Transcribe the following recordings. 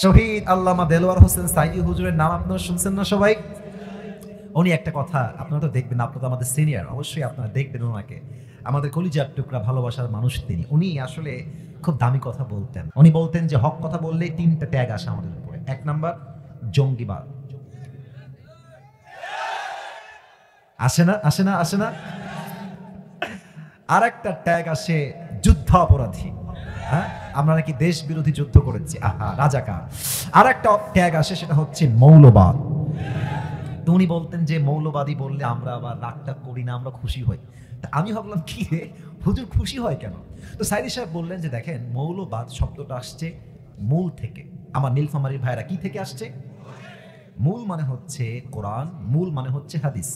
শহীদ আল্লামা দেলোয়ার হোসেন সাইদি হুজুরের নাম আপনারা শুনছেন না সবাই? উনি একটা কথা আপনারা তো দেখবেন, আপনারা তো আমাদের সিনিয়র, অবশ্যই আপনারা দেখবেন ওনাকে। আমাদের কলিজার টুকরা, ভালোবাসার মানুষ তিনি। উনি আসলে খুব দামি কথা বলতেন। উনি বলতেন যে হক কথা বললেই তিনটা ট্যাগ আসে আমাদের উপরে। এক নাম্বার জঙ্গিবাদ, আসে না আসে না আসে না? আর একটা ট্যাগ আসে যুদ্ধ অপরাধী, হ্যাঁ আমরা নাকি দেশ বিরোধী যুদ্ধ করেছি, আহা রাজাকার। আর একটা ট্যাগ আসে, সেটা হচ্ছে মৌলবাদ। তো উনি বলতেন যে মৌলবাদী বললে আমরা আবার রাগটা করি না, আমরা খুশি হই। তা আমি ভাবলাম কি রে হুজুর খুশি হয় কেন? তো সাইদি সাহেব বললেন যে দেখেন, মৌলবাদ শব্দটা আসছে মূল থেকে। আমার নীলফামারীর ভাইরা কি থেকে আসছে? মূল মানে হচ্ছে কোরআন, মূল মানে হচ্ছে হাদিস,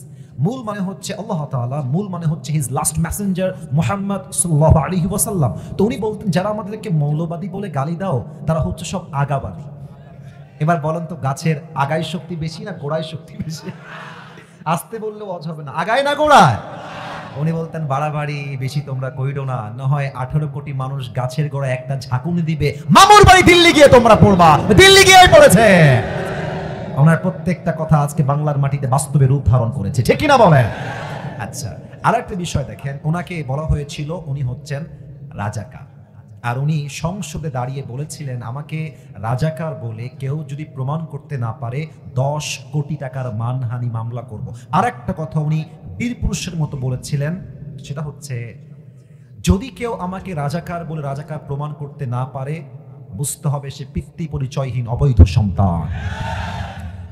মূল মানে হচ্ছে আল্লাহ তাআলা, মূল মানে হচ্ছে হিজ লাস্ট মেসেঞ্জার মুহাম্মদ সাল্লাল্লাহু আলাইহি ওয়াসাল্লাম। তো উনি বলতেন যারা আমাদেরকে মৌলবাদী বলে গালি দাও তারা হচ্ছে সব আগাবাদী। এবার বলেন তো, গাছের আগায় শক্তি বেশি না গোড়ায় শক্তি বেশি? আসতে বললেও অজ হবে না, আগায় না গোড়ায়? উনি বলতেন বাড়াবাড়ি বেশি তোমরা কইরো না, না হয় 18 কোটি মানুষ গাছের গোড়ায় একটা ঝাঁকুনি দিবে, মামুর বাড়ি দিল্লি গিয়ে তোমরা পড়বা। দিল্লি গিয়ে পড়েছে। ওনার প্রত্যেকটা কথা আজকে বাংলার মাটিতে বাস্তবে রূপ ধারণ করেছে, ঠিক কিনা বলেন? আচ্ছা, আর একটা বিষয় দেখেন, ওনাকে বলা হয়েছিল উনি হচ্ছেন রাজাকার। আর উনি সংসদে দাঁড়িয়ে বলেছিলেন, আমাকে রাজাকার বলে কেউ যদি প্রমাণ করতে না পারে 10 কোটি টাকার মানহানি মামলা করব। আর একটা কথা উনি বীর পুরুষের মতো বলেছিলেন, সেটা হচ্ছে যদি কেউ আমাকে রাজাকার বলে রাজাকার প্রমাণ করতে না পারে, বুঝতে হবে সে পিতৃ পরিচয়হীন অবৈধ সন্তান।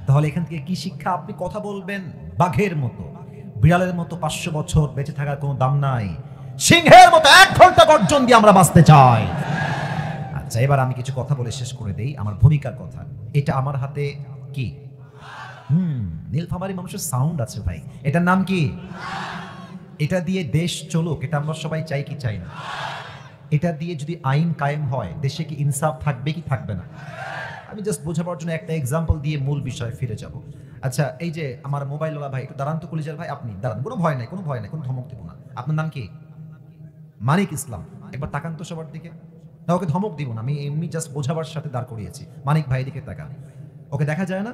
তাহলে এখান থেকে কি শিক্ষা? আপনি কথা বলবেন বাঘের মতো, বিড়ালের মতো 500 বছর বেঁচে থাকার কোনো দাম নাই, সিংহের মতো 1 ঘন্টা গর্জন দিয়ে আমরা বাঁচতে চাই। আচ্ছা, এবার আমি কিছু কথা বলে শেষ করে দেই আমার ভূমিকার কথা। এটা আমার হাতে কি? নীলফামারী মানুষের সাউন্ড আছে ভাই, এটার নাম কি? এটা দিয়ে দেশ চলুক, এটা আমরা সবাই চাই কি চাই না? এটা দিয়ে যদি আইন কায়েম হয়, দেশে কি ইনসাফ থাকবে কি থাকবে না? আমি জাস্ট বোঝাবার জন্য একটা এক্সাম্পল দিয়ে মূল বিষয়ে ফিরে যাব। আচ্ছা, এই যে আমার মোবাইলওয়ালা ভাই, একটু দাঁড়ান তো কলিজার ভাই, আপনি দাঁড়ান, কোনো ভয় নাই, কোনো ভয় নাই, কোনো ধমক দেবো না। আপনার নাম কি? মানিক ইসলাম। একবার তাকান তো সবার দিকে। না, ওকে ধমক দিব না, আমি এমনি জাস্ট বোঝাবার সাথে দাঁড় করিয়েছি। মানিক ভাই দিকে তাকান, ওকে দেখা যায় না?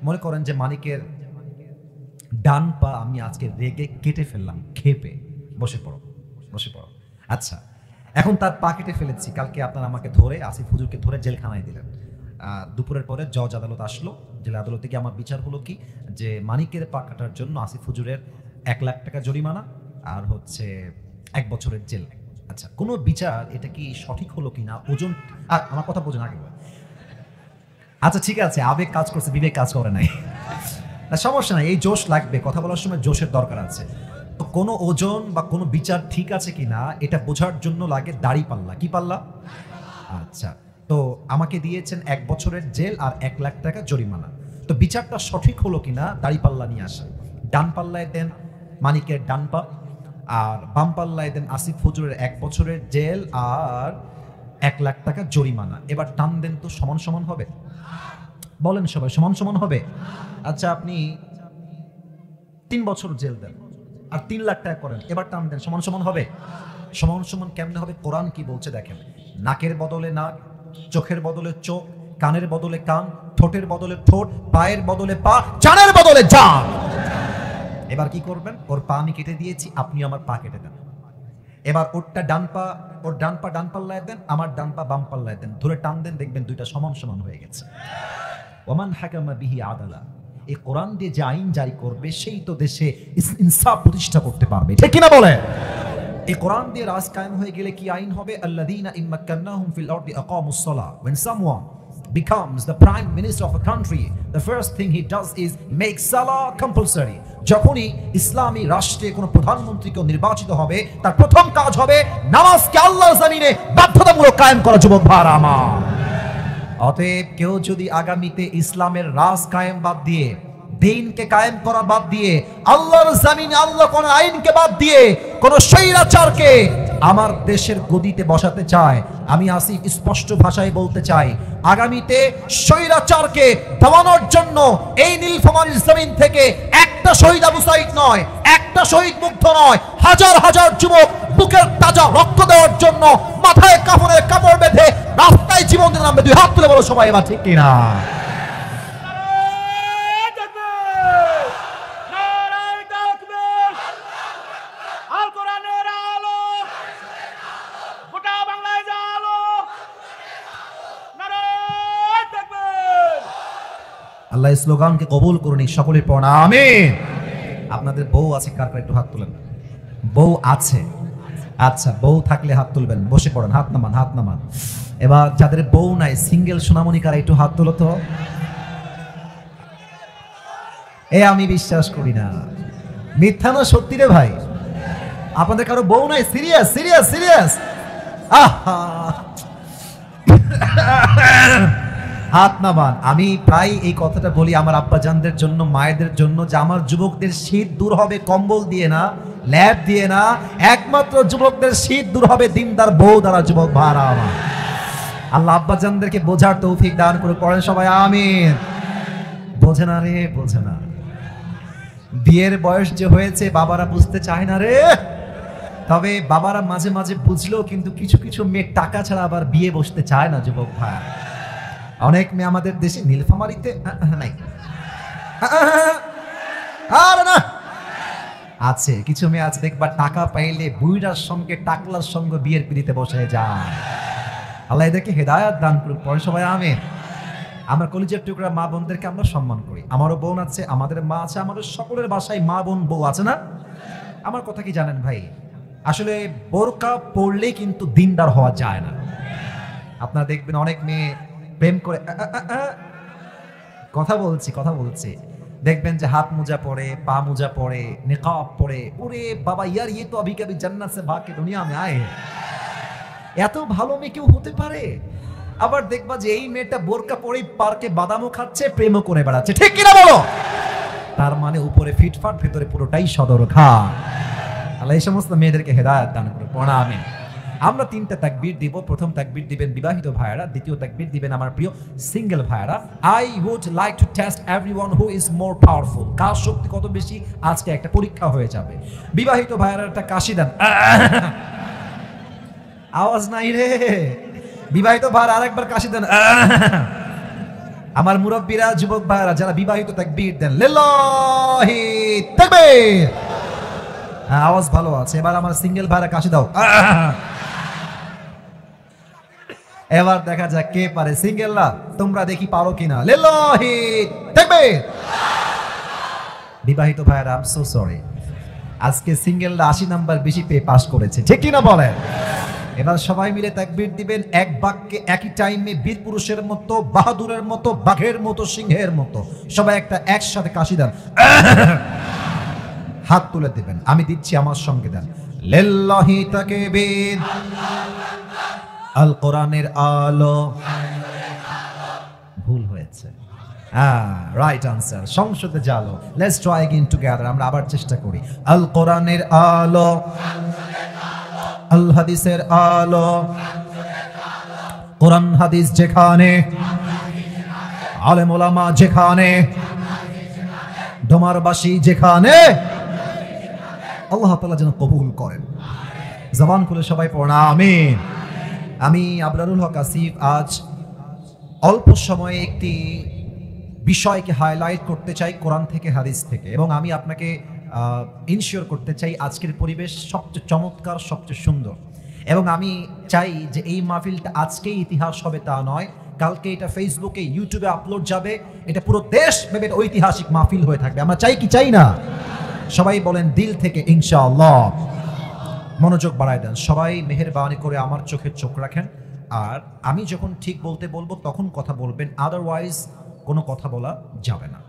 মনে করেন যে মানিকের ডান পা আমি আজকে রেগে কেটে ফেললাম, খেপে। বসে পড়ো, বসে পড়ো। আচ্ছা, এখন তার পা কেটে ফেলেছি, কালকে আপনারা আমাকে ধরে, আসিফ হুজুরকে ধরে জেলখানায় দিলেন। দুপুরের পরে জজ আদালত আসলো, জেল আদালতে গিয়ে আমার বিচার হলো কি, যে মানিকের পা কাটার জন্য আসিফ হুজুরের 1 লাখ টাকা জরিমানা আর হচ্ছে 1 বছরের জেল। আচ্ছা, কোনো বিচার এটা কি সঠিক হলো কিনা, ওজন, আর আমার কথা বোঝেন আগে। আচ্ছা ঠিক আছে, আবেগ কাজ করছে, বিবেক কাজ করে নাই, সমস্যা নাই, এই জোশ লাগবে, কথা বলার সময় জোশের দরকার আছে। তো কোনো ওজন বা কোনো বিচার ঠিক আছে কিনা এটা বোঝার জন্য লাগে দাড়ি পাল্লা। কি পাল্লা? আচ্ছা, তো আমাকে দিয়েছেন 1 বছরের জেল আর 1 লাখ টাকা জরিমানা। তো বিচারটা সঠিক হলো কিনা দাড়ি পাল্লা নিয়ে আসেন। ডান পাল্লায় দেন মানিকের ডান পা, আর বাম পাল্লায় দেন আসিফ হুজুরের 1 বছরের জেল আর 1 লাখ টাকা জরিমানা। এবার টান দেন তো, সমান সমান হবে? বলেন সবাই, সমান সমান হবে? আচ্ছা, আপনি 3 বছর জেল দেন আর 3 লাখ টাকা করেন, এবার টান দেন, সমান সমান হবে? সমান সমান কেমনে হবে? কোরআন কি বলছে দেখেন, নাকের বদলে নাক, চোখের বদলে চোখ, কানের বদলে কান, ঠোঁটের বদলে ঠোঁট, পায়ের বদলে পা, জানের বদলে জান। এবার কি করবেন? ওর পা আমি কেটে দিয়েছি, আপনি আমার পা কেটে দেন। এবার ওরটা ডান পা, ওর ডান পা ডান পাল্লায় দেন, আমার ডান পা বাম পাল্লায় দেন, ধরে টান দেন, দেখবেন দুইটা সমান সমান হয়ে গেছে। ওমান হাকামা বিহি আদালা, এই কোরআন দিয়ে যে আইন জারি করবে সেই তো দেশে ইনসাফ প্রতিষ্ঠা করতে পারবে, ঠিক কিনা বলে? এই কোরআন দিয়ে রাজ কায়েম হয়ে গেলে কি আইন হবে? আল্লাযীনা ইম্মাক্কান্নাহুম ফিল আরদি আকামুস সালাহ। When someone becomes the prime minister of a country, the first thing he does is make salah compulsory. যখনই ইসলামী রাষ্ট্রে কোনো প্রধানমন্ত্রীকে নির্বাচিত হবে, তার প্রথম কাজ হবে নামাজকে আল্লাহর জমিনে বাধ্যতামূলক কায়েম করা। যুবক ভাইরা আমার, অতএব কেউ যদি আগামীতে ইসলামের রাজ কায়েম বাদ দিয়ে, দ্বীনকে কায়েম করা বাদ দিয়ে, আল্লাহর জমিনে আল্লাহ কোন আইনকে বাদ দিয়ে কোন স্বৈরাচারকে আমার দেশের গদিতে বসাতে চায়, আমি আসিফ স্পষ্ট ভাষায় বলতে চাই, আগামীতে স্বৈরাচারকে দমানোর জন্য এই নীলফামারীর জমিন থেকে একটা শহীদ আবু সাঈদ নয়, একটা শহীদ মুগ্ধ নয়, হাজার হাজার যুবক বুকের তাজা রক্ত দেওয়ার জন্য মাথায় কাপড়ের কাপড় বেঁধে রাস্তায় জীবন দিতে নামবে। দুই হাত তুলে বলো সবাই এবার ঠিক কিনা? আল্লাহ এই স্লোগানকে কবুল করুন, সকলের পড়া আমিন। আপনাদের বউ আছে কার কার একটু হাত তুলেন? বউ আছে? আচ্ছা, বউ থাকলে হাত তুলবেন, বসে পড়েন, হাত নামান, হাত নামান। এবার যাদের বউ নাই, সিঙ্গেল সোনামণি কারা একটু হাত তুলো তো। আমি বিশ্বাস করি না, মিথ্যা না সত্যি রে ভাই? আপনাদের কারো বউ নাই? Serious serious serious? হাত নামান। আমি প্রায় এই কথাটা বলি আমার আব্বাজানদের জন্য, মায়েদের জন্য, যে আমার যুবকদের শীত দূর হবে কম্বল দিয়ে না, ল্যাব দিয়ে না, একমাত্র যুবকদের শীত দূর হবে দিনদার বউ দ্বারা। যুবক ভাড়া আমার, আল্লাহ আব্বাজানদেরকে বোঝার তৌফিক দান করে, পড়েন সবাই আমিন। বোঝে না রে, বোঝে না। বিয়ের বয়স যে হয়েছে বাবারা বুঝতে চায় না রে। তবে বাবারা মাঝে মাঝে বুঝলেও কিন্তু কিছু কিছু মেয়ে টাকা ছাড়া আবার বিয়ে বসতে চায় না। যুবক ভাই, অনেক মেয়ে আমাদের দেশে নীলফামারীতে নাই, আর না আছে, কিছু মেয়ে আছে দেখবা টাকা পাইলে বুইড়ার সঙ্গে টাকলার সঙ্গে বিয়ের পিড়িতে বসে যায়। আল্লাহ এদেরকে হেদায়াত দান করুক, পরে সবাই আমিন। আমার কলিজার টুকরা মা বোনদেরকে আমরা সম্মান করি। আমারও বোন আছে, আমাদের মা আছে, আমাদের সকলের বাসায় মা বোন বউ আছে না? আমার কথা কি জানেন ভাই, আসলে বোরকা পড়লে কিন্তু দিনদার হওয়া যায় না। আপনারা দেখবেন অনেক মেয়ে প্রেম করে, কথা বলছি, দেখবেন যে হাত মোজা পরে, পা মোজা পরে, নিকাব পরে, ওরে বাবা ইয়ার ইয়ে তো अभी कभी जन्नत से भाग के दुनिया में आए। এত ভালো মেয়ে কেউ হতে পারে? আবার দেখবা যে এই মেয়েটা বোরকা পরে পার্কে বাদামও খাচ্ছে, প্রেমও করে বেড়াচ্ছে, ঠিক কিনা বলো? তার মানে উপরে ফিটফাট, ভেতরে পুরোটাই সদর খা। আল্লাহ এই সমস্ত মেয়েদেরকে হেদায়েত দান করুন, পড়া আমিন। আমরা তিনটা তাকবীর দিব। প্রথম তাকবীর দিবেন বিবাহিত ভাইয়েরা, দ্বিতীয় তাকবীর দিবেন আমার প্রিয় সিঙ্গেল ভাইয়েরা। I would like to test everyone who is more powerful. কার শক্তি কত বেশি, আজকে একটা পরীক্ষা হয়ে যাবে। বিবাহিত ভাইয়েরা একটা কাশি দেন, আওয়াজ নাই রে। বিবাহিত ভাইয়েরা আরেকবার কাশি দেন। আমার মুরব্বীরা, যুবক ভাইয়েরা যারা বিবাহিত, তাকবীর দেন, লিল্লাহি তাকবীর। আওয়াজ ভালো আছে। এবার আমার সিঙ্গেল ভাইয়েরা কাশি দাও। এবার দেখা যাক কে পারে। সিঙ্গেলরা তোমরা দেখি পারো কিনা। লিল্লাহি তাকবীর। বিবাহিত ভাইয়েরা, আই এম সো সরি, আজকে সিঙ্গেলরা 80 নাম্বার বেশি পেয়ে পাস করেছে, ঠিক কিনা বলেন? এবার সবাই মিলে তাকবীর দিবেন এক বাক্যে, একই টাইমে, বীর পুরুষের মতো, বাহাদুরের মতো, বাঘের মতো, সিংহের মতো। সবাই একটা একসাথে কাশি দেন, হাত তুলে দিবেন। আমি দিচ্ছি, আমার সঙ্গে দেন। লিল্লাহি তাকবীর। আল কোরআনের আলো। ভুল হয়েছে, রাইট আনসার। সংসদে জালো। Let's try again together. আমরা আবার চেষ্টা করি। আল কোরআনের আলো, আল হাদিসের আলো। কোরআন হাদিস যেখানে, আলেম ওলামা যেখানে, ডোমারবাসী যেখানে, আল্লাহ তাআলা যেন কবুল করেন। জবান খুলে সবাই পড়া আমিন। আমি আবরারুল হক আসিফ আজ অল্প সময়ে একটি বিষয়কে হাইলাইট করতে চাই কোরআন থেকে, হাদিস থেকে, এবং আমি আপনাকে ইনশিওর করতে চাই আজকের পরিবেশ সবচেয়ে চমৎকার, সবচেয়ে সুন্দর। এবং আমি চাই যে এই মাহফিলটা আজকেই ইতিহাস হবে তা নয়, কালকে এটা ফেসবুকে, ইউটিউবে আপলোড যাবে, এটা পুরো দেশ ভেবে ঐতিহাসিক মাহফিল হয়ে থাকবে। আমরা চাই কি চাই না? সবাই বলেন দিল থেকে ইনশাআল্লাহ। মনোযোগ বাড়ায় দেন সবাই, মেহেরবানি করে আমার চোখে চোখ রাখেন। আর আমি যখন ঠিক বলতে বলবো তখন কথা বলবেন, আদারওয়াইজ কোনো কথা বলা যাবে না।